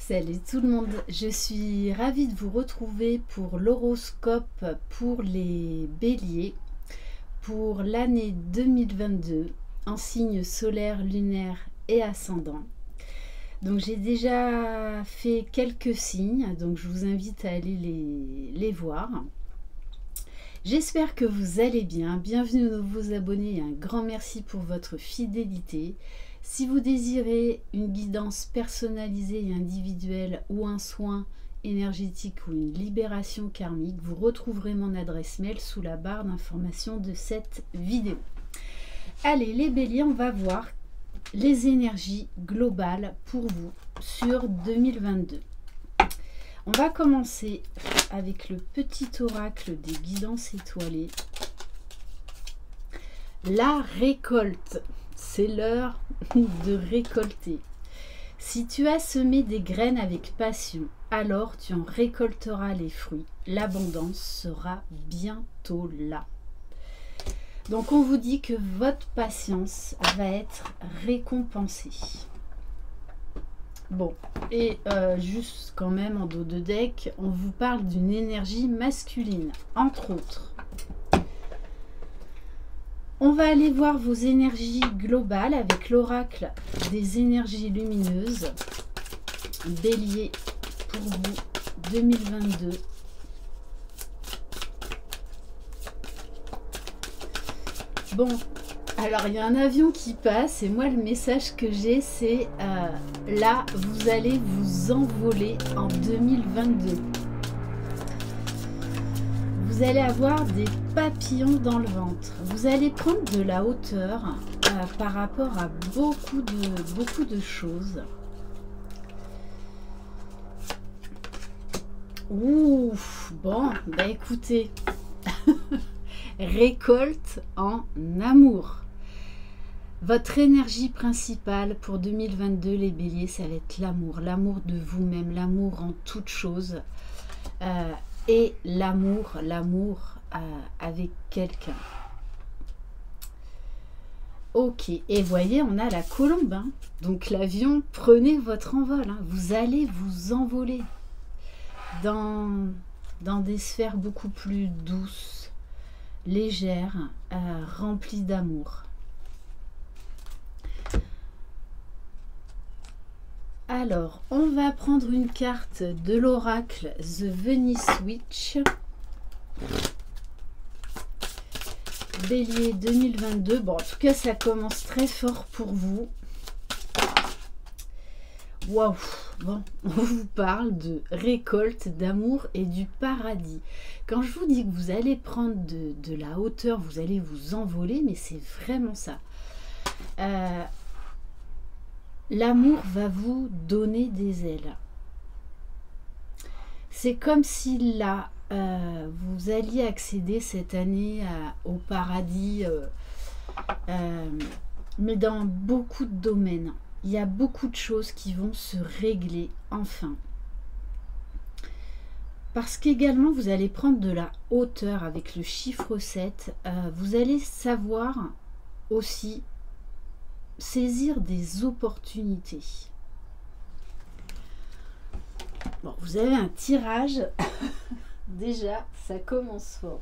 Salut tout le monde, je suis ravie de vous retrouver pour l'horoscope pour les béliers pour l'année 2022 en signe solaire, lunaire et ascendant. Donc j'ai déjà fait quelques signes, donc je vous invite à aller les voir. J'espère que vous allez bien, bienvenue aux nouveaux abonnés et un grand merci pour votre fidélité. Si vous désirez une guidance personnalisée et individuelle ou un soin énergétique ou une libération karmique, vous retrouverez mon adresse mail sous la barre d'information de cette vidéo. Allez les béliers, on va voir les énergies globales pour vous sur 2022. On va commencer avec le petit oracle des guidances étoilées. La récolte. C'est l'heure de récolter. Si tu as semé des graines avec passion, alors tu en récolteras les fruits. L'abondance sera bientôt là. Donc on vous dit que votre patience va être récompensée. Bon, et juste quand même en dos de deck, on vous parle d'une énergie masculine, entre autres. On va aller voir vos énergies globales avec l'oracle des énergies lumineuses. Bélier pour vous 2022. Bon, alors il y a un avion qui passe et moi le message que j'ai c'est là vous allez vous envoler en 2022. Vous allez avoir des papillons dans le ventre. Vous allez prendre de la hauteur par rapport à beaucoup de choses. Ouf, bon, bah écoutez, récolte en amour. Votre énergie principale pour 2022, les béliers, ça va être l'amour. L'amour de vous-même, l'amour en toute chose. Et l'amour avec quelqu'un. Ok, et voyez, on a la colombe. Hein. Donc l'avion, prenez votre envol. Hein. Vous allez vous envoler dans des sphères beaucoup plus douces, légères, remplies d'amour. Alors, on va prendre une carte de l'oracle The Venice Witch. Bélier 2022. Bon, en tout cas, ça commence très fort pour vous. Waouh! Bon, on vous parle de récolte, d'amour et du paradis. Quand je vous dis que vous allez prendre de la hauteur, vous allez vous envoler, mais c'est vraiment ça. L'amour va vous donner des ailes. C'est comme si là, vous alliez accéder cette année au paradis, mais dans beaucoup de domaines. Il y a beaucoup de choses qui vont se régler enfin. Parce qu'également, vous allez prendre de la hauteur avec le chiffre 7. Vous allez savoir aussi saisir des opportunités. Bon, vous avez un tirage. Déjà, ça commence fort.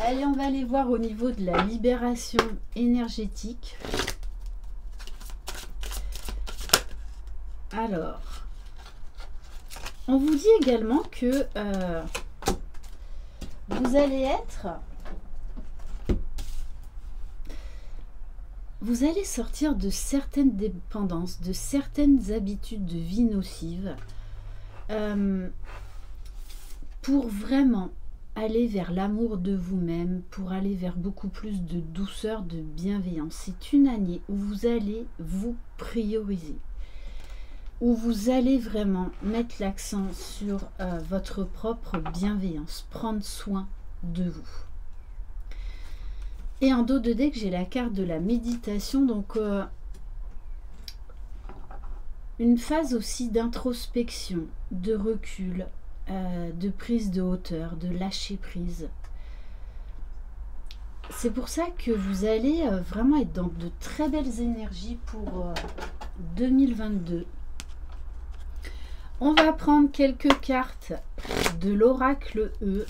Allez, on va aller voir au niveau de la libération énergétique. Alors, on vous dit également que vous allez sortir de certaines dépendances, de certaines habitudes de vie nocives pour vraiment aller vers l'amour de vous-même, pour aller vers beaucoup plus de douceur, de bienveillance. C'est une année où vous allez vous prioriser, où vous allez vraiment mettre l'accent sur votre propre bienveillance, prendre soin de vous. Et en dos de deck, j'ai la carte de la méditation, donc une phase aussi d'introspection, de recul, de prise de hauteur, de lâcher prise. C'est pour ça que vous allez vraiment être dans de très belles énergies pour 2022. On va prendre quelques cartes de l'oracle E.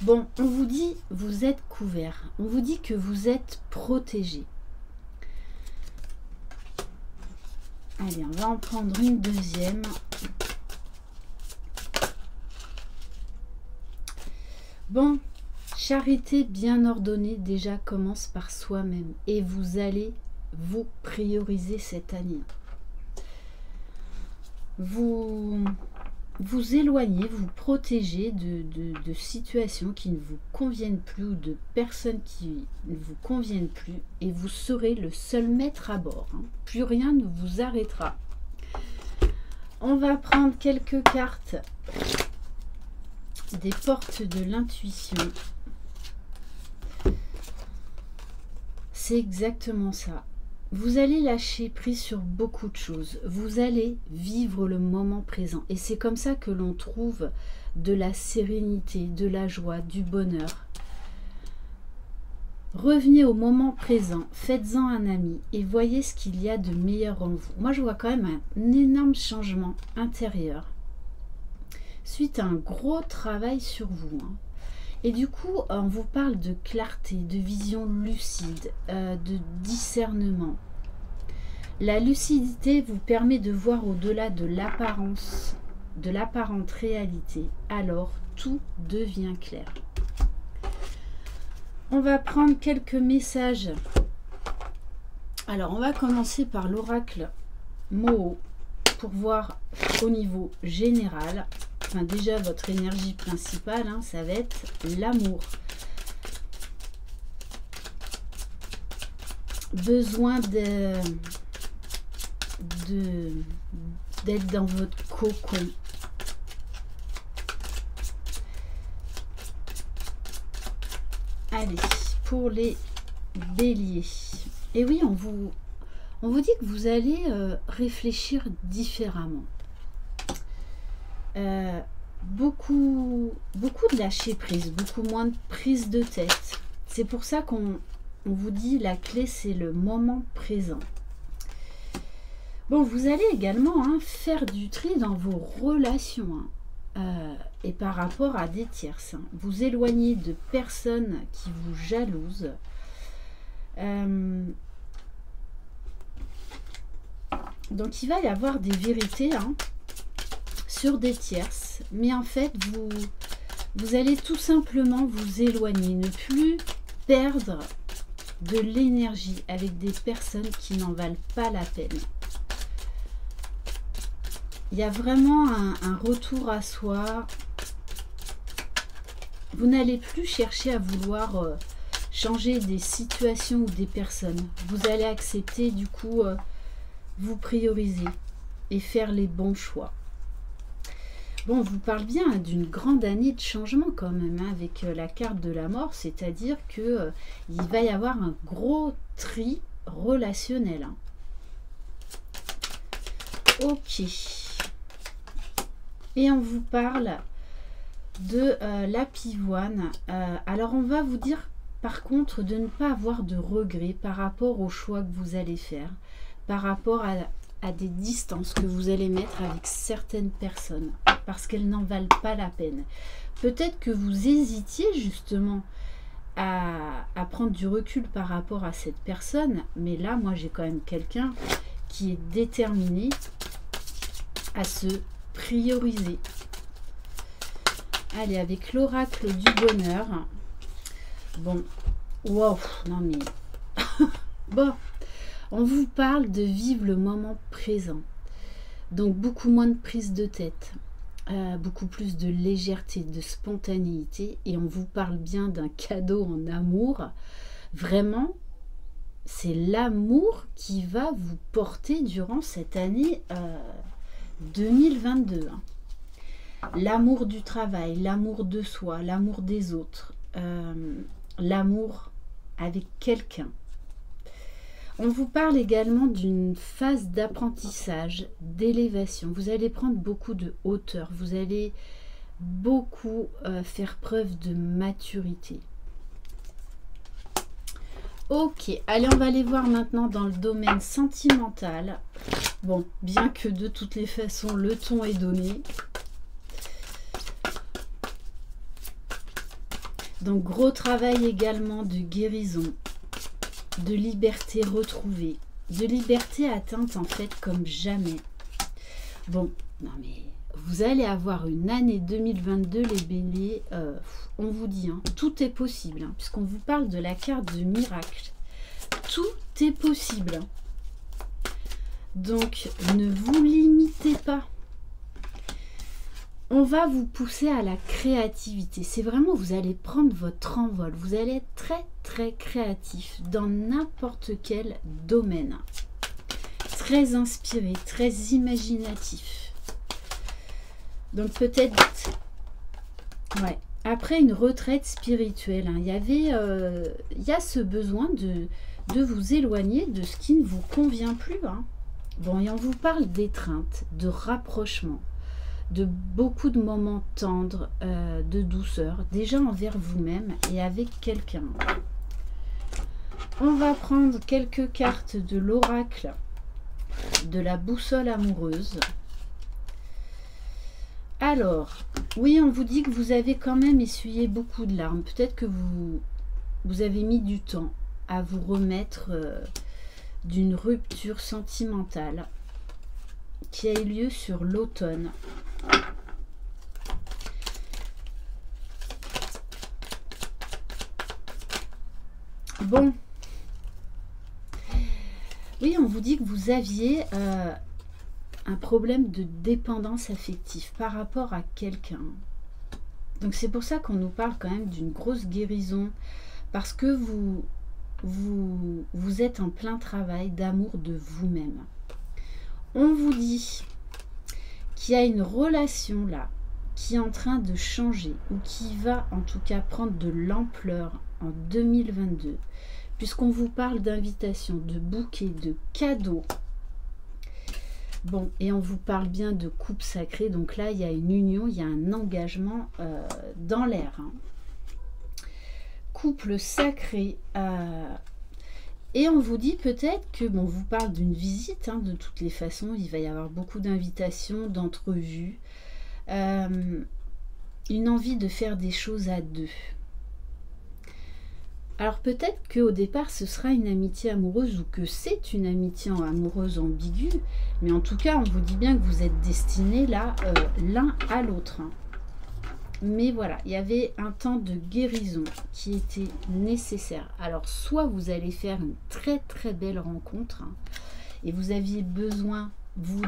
Bon, on vous dit, vous êtes couvert. On vous dit que vous êtes protégé. Allez, on va en prendre une deuxième. Bon, charité bien ordonnée déjà commence par soi-même. Et vous allez vous prioriser cette année. Vous éloignez, vous protégez de situations qui ne vous conviennent plus ou de personnes qui ne vous conviennent plus et vous serez le seul maître à bord. Hein. Plus rien ne vous arrêtera. On va prendre quelques cartes des portes de l'intuition. C'est exactement ça. Vous allez lâcher prise sur beaucoup de choses. Vous allez vivre le moment présent. Et c'est comme ça que l'on trouve de la sérénité, de la joie, du bonheur. Revenez au moment présent, faites-en un ami et voyez ce qu'il y a de meilleur en vous. Moi, je vois quand même un énorme changement intérieur suite à un gros travail sur vous. Hein. Et du coup, on vous parle de clarté, de vision lucide, de discernement. La lucidité vous permet de voir au-delà de l'apparence, de l'apparente réalité. Alors, tout devient clair. On va prendre quelques messages. Alors, on va commencer par l'oracle Moho pour voir au niveau général. Enfin, déjà, votre énergie principale, hein, ça va être l'amour. Besoin d'être dans votre cocon. Allez, pour les béliers. Et oui, on vous dit que vous allez réfléchir différemment. Beaucoup de lâcher prise, beaucoup moins de prise de tête. C'est pour ça qu'on vous dit la clé, c'est le moment présent. Bon, vous allez également faire du tri dans vos relations et par rapport à des tierces. Vous éloignez de personnes qui vous jalousent. Donc il va y avoir des vérités sur des tierces, mais en fait vous allez tout simplement vous éloigner, ne plus perdre de l'énergie avec des personnes qui n'en valent pas la peine. Il y a vraiment un retour à soi. Vous n'allez plus chercher à vouloir changer des situations ou des personnes. Vous allez accepter du coup vous prioriser et faire les bons choix. Bon, on vous parle bien d'une grande année de changement quand même, avec la carte de la mort, c'est-à-dire que il va y avoir un gros tri relationnel. Ok. Et on vous parle de la pivoine. Alors, on va vous dire, par contre, de ne pas avoir de regrets par rapport au choix que vous allez faire, par rapport à des distances que vous allez mettre avec certaines personnes parce qu'elles n'en valent pas la peine. Peut-être que vous hésitiez justement à prendre du recul par rapport à cette personne, mais là, moi, j'ai quand même quelqu'un qui est déterminé à se prioriser. Allez, avec l'oracle du bonheur. Bon, wow, non mais... bon, on vous parle de vivre le moment présent. Donc, beaucoup moins de prise de tête. Beaucoup plus de légèreté, de spontanéité. Et on vous parle bien d'un cadeau en amour. Vraiment, c'est l'amour qui va vous porter durant cette année 2022. L'amour du travail, l'amour de soi, l'amour des autres, l'amour avec quelqu'un. On vous parle également d'une phase d'apprentissage, d'élévation. Vous allez prendre beaucoup de hauteur, vous allez beaucoup faire preuve de maturité. Ok, allez, on va aller voir maintenant dans le domaine sentimental. Bon, bien que de toutes les façons, le ton est donné. Donc, gros travail également de guérison, de liberté retrouvée, de liberté atteinte en fait comme jamais. Bon, non mais vous allez avoir une année 2022 les béliers, on vous dit, hein, tout est possible, hein, puisqu'on vous parle de la carte de miracle. Tout est possible. Donc, ne vous limitez pas. On va vous pousser à la créativité. C'est vraiment, vous allez prendre votre envol. Vous allez être très, très créatif dans n'importe quel domaine. Très inspiré, très imaginatif. Donc, peut-être... Ouais. Après une retraite spirituelle, hein, il y a ce besoin de vous éloigner de ce qui ne vous convient plus. Hein. Bon, et on vous parle d'étreinte, de rapprochement, de beaucoup de moments tendres, de douceur, déjà envers vous-même et avec quelqu'un. On va prendre quelques cartes de l'oracle, de la boussole amoureuse. Alors, oui, on vous dit que vous avez quand même essuyé beaucoup de larmes. Peut-être que vous avez mis du temps à vous remettre d'une rupture sentimentale qui a eu lieu sur l'automne. Bon. Oui, on vous dit que vous aviez... un problème de dépendance affective par rapport à quelqu'un. Donc c'est pour ça qu'on nous parle quand même d'une grosse guérison, parce que vous êtes en plein travail d'amour de vous-même. On vous dit qu'il y a une relation là qui est en train de changer, ou qui va en tout cas prendre de l'ampleur en 2022, puisqu'on vous parle d'invitation, de bouquets, de cadeaux. Bon, et on vous parle bien de couple sacré, donc là, il y a une union, il y a un engagement dans l'air. Hein. Couple sacré. Et on vous dit peut-être que, bon, on vous parle d'une visite, hein, de toutes les façons, il va y avoir beaucoup d'invitations, d'entrevues, une envie de faire des choses à deux. Alors peut-être qu'au départ ce sera une amitié amoureuse ou que c'est une amitié amoureuse ambiguë, mais en tout cas on vous dit bien que vous êtes destinés là l'un à l'autre. Hein. Mais voilà, il y avait un temps de guérison qui était nécessaire. Alors soit vous allez faire une très très belle rencontre hein, et vous aviez besoin vous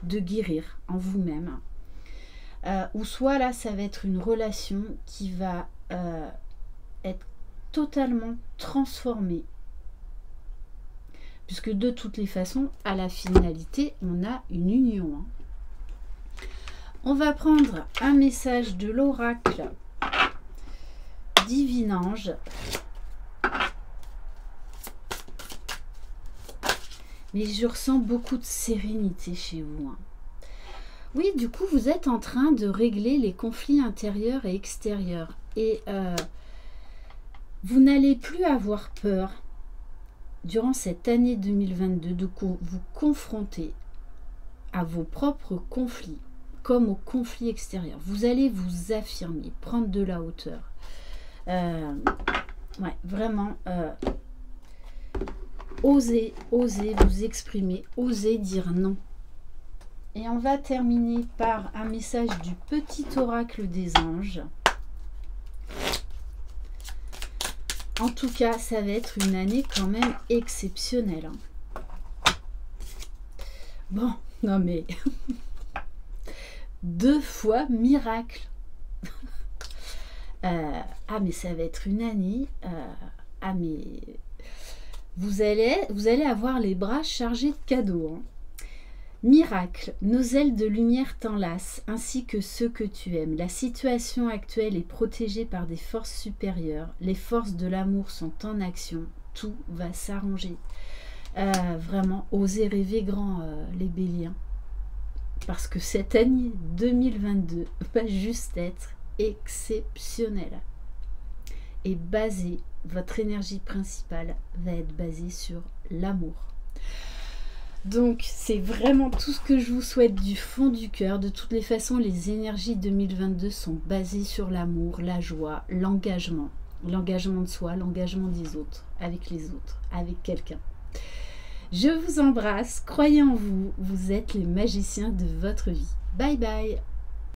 de guérir en vous-même, ou soit là ça va être une relation qui va être totalement transformé, puisque de toutes les façons à la finalité on a une union. Hein. On va prendre un message de l'oracle Divin Ange. Mais je ressens beaucoup de sérénité chez vous. Hein. Oui, du coup vous êtes en train de régler les conflits intérieurs et extérieurs, et vous n'allez plus avoir peur durant cette année 2022 de vous confronter à vos propres conflits comme aux conflits extérieurs. Vous allez vous affirmer, prendre de la hauteur. Ouais, vraiment, osez vous exprimer, osez dire non. Et on va terminer par un message du petit oracle des anges. En tout cas, ça va être une année quand même exceptionnelle. Hein. Bon, non mais... 2 fois miracle. Ah mais ça va être une année... ah mais... Vous allez avoir les bras chargés de cadeaux. Hein. Miracle, nos ailes de lumière t'enlacent, ainsi que ceux que tu aimes. La situation actuelle est protégée par des forces supérieures. Les forces de l'amour sont en action. Tout va s'arranger. Vraiment, osez rêver grand, les béliers. Parce que cette année 2022 va juste être exceptionnelle. est basée, votre énergie principale va être basée sur l'amour. Donc c'est vraiment tout ce que je vous souhaite du fond du cœur. De toutes les façons, les énergies 2022 sont basées sur l'amour, la joie, l'engagement. L'engagement de soi, l'engagement des autres, avec les autres, avec quelqu'un. Je vous embrasse, croyez en vous, vous êtes les magiciens de votre vie. Bye bye.